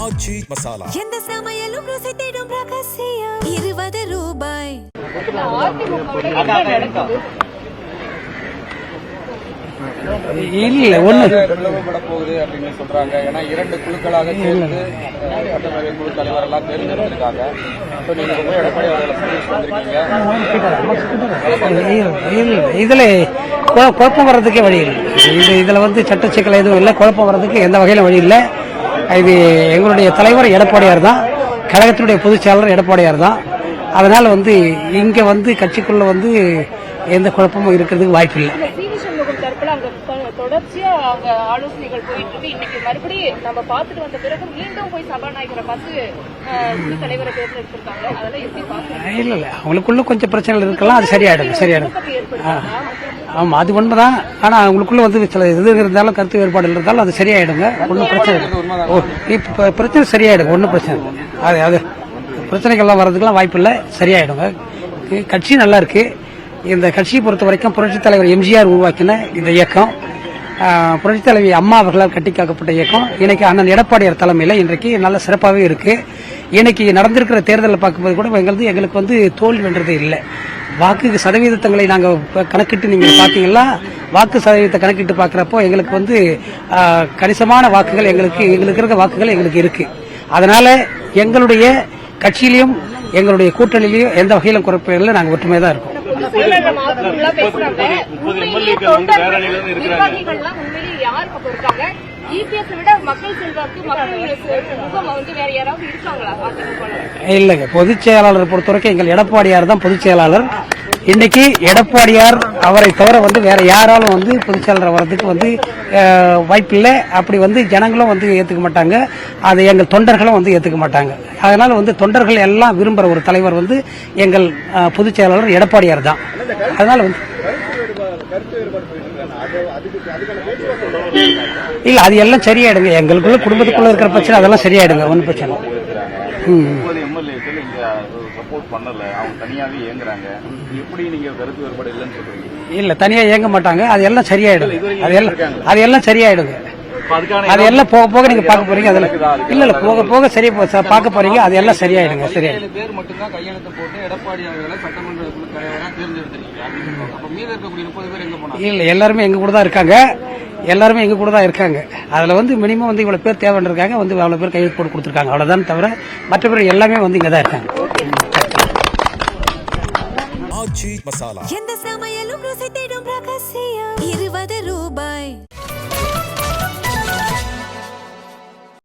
ஆச்சி மசாலா எந்த சமையலும் ருசி தேடும் ரகசியம் 20 ரூபாய். இல்ல ஒண்ணு பிளவுபட போகுது அப்படின்னு சொல்றாங்க. ஏன்னா 2 குழுக்களாக சேர்ந்து சட்டமன்ற குழு தலைவர் எல்லாம் தேர்ந்தெடுத்திருக்காங்க. நீங்க போய் எடப்பாடி அவர்களை சந்திச்சிட்டு இதுல குழப்பம் வர்றதுக்கே வழி இல்லை. இதுல சட்ட சிக்கல் எதுவும் இல்லை, குழப்பம் வர்றதுக்கு எந்த வகையில வழி இல்லை. இது எங்களுடைய தலைவர் எடப்பாடியார் தான், கழகத்தினுடைய பொதுச் செயலாளர் எடப்பாடியார் தான். அதனால இங்க கட்சிக்குள்ள எந்த குழப்பமும் இருக்கிறதுக்கு வாய்ப்பு இல்லை. தொடர்ச்சியா அவங்க ஆலோசனைகள் போயிட்டு இருக்கு. இன்னைக்கு மறுபடியும் நம்ம பார்த்துட்டு வந்த பிறகு மீண்டும் போய் சபாநாயகரை பார்த்து குழு தலைவரை தேர்ந்தெடுத்திருக்காங்க. அதெல்லாம் எப்படி பாக்குறீங்க? இல்ல அவங்களுக்குள்ள கொஞ்சம் பிரச்சனைகள் இருக்கலாம், அது சரியாயிடும். ஆமா, அது உண்மைதான். ஆனா அவங்களுக்குள்ள சில இது இருந்தாலும் கருத்து வேறுபாடு இருந்தாலும் அது சரியாயிடுங்க. ஒன்னும் பிரச்சனை இப்ப பிரச்சனை சரியாயிடும், ஒன்னும் பிரச்சனை இல்லை. அது பிரச்சனைகள்லாம் வர்றதுக்கெல்லாம் வாய்ப்பு இல்லை, சரியாயிடுங்க. கட்சி நல்லா இருக்கு. இந்த கட்சியை பொறுத்த வரைக்கும் புரட்சித் தலைவர் எம்ஜிஆர் உருவாக்கின இந்த இயக்கம், புரட்சித் தலைவி அம்மா அவர்களால் கட்டிக்காக்கப்பட்ட இயக்கம் இன்னைக்கு அண்ணன் எடப்பாடியார் தலைமையில் இன்றைக்கு நல்ல சிறப்பாகவே இருக்கு. இன்னைக்கு நடந்திருக்கிற தேர்தலில் பார்க்கும்போது கூட எங்களுக்கு தோல்வி வென்றது இல்லை. வாக்கு சதவீதங்களை நாங்கள் கணக்கிட்டு நீங்க பாத்தீங்கன்னா, வாக்கு சதவீதத்தை கணக்கிட்டு பார்க்கிறப்போ எங்களுக்கு கணிசமான வாக்குகள் எங்களுக்கு இருக்கிற வாக்குகள் எங்களுக்கு இருக்கு. அதனால எங்களுடைய கட்சியிலையும் எங்களுடைய கூட்டணியிலையும் எந்த வகையிலும் குறைப்பில்லை, நாங்கள் ஒற்றுமை தான் இருக்கோம். இல்லங்க, பொதுச் செயலாளர் பொறுத்தவரைக்கும் எங்கள் எடப்பாடியார் தான் பொதுச் செயலாளர். இன்னைக்கு எடப்பாடியார் அவரை தவிர வேற யாராலும் பொதுச் செயலாளர் வர்றதுக்கு வாய்ப்பில்லை. அப்படி ஜனங்களும் ஏத்துக்க மாட்டாங்க, அதை எங்கள் தொண்டர்களும் ஏத்துக்க மாட்டாங்க. அதனால தொண்டர்கள் எல்லாம் விரும்புற ஒரு தலைவர் எங்கள் பொதுச் செயலாளர் எடப்பாடியார் தான். அதனால இல்ல அது எல்லாம் சரியாயிடுங்க. எங்களுக்குள்ள குடும்பத்துக்குள்ள இருக்கிற பிரச்சனை அதெல்லாம் சரியாயிடுங்க, ஒன்னும் பிரச்சனை. இல்ல தனியா இயங்க மாட்டாங்க, அது எல்லாம் சரியாயிடும். அது எல்லாம் சரியாயிடுங்க. அதெல்லாம் போக போக நீங்க பார்க்க போறீங்க. அதெல்லாம் இல்ல போக போக சரி பார்க்க போறீங்க. அது எல்லாம் சரியாயிடுங்க. சரியாயிடும். இல்ல எல்லாருமே எங்க கூட தான் இருக்காங்க. அதுல மினிமம் இவ்வளவு பேர் தேவைன்னு இருக்காங்க. அவ்வளவு பேர் கையெழுத்து போட்டு கொடுத்துருக்காங்க, அவ்வளவுதான். தவிர மற்ற பேர் எல்லாமே இங்கதான் இருக்காங்க. ஆச்சி மசாலா எந்த சமையலும் ருசி தேடும் ரகசியம் 20 ரூபாய்.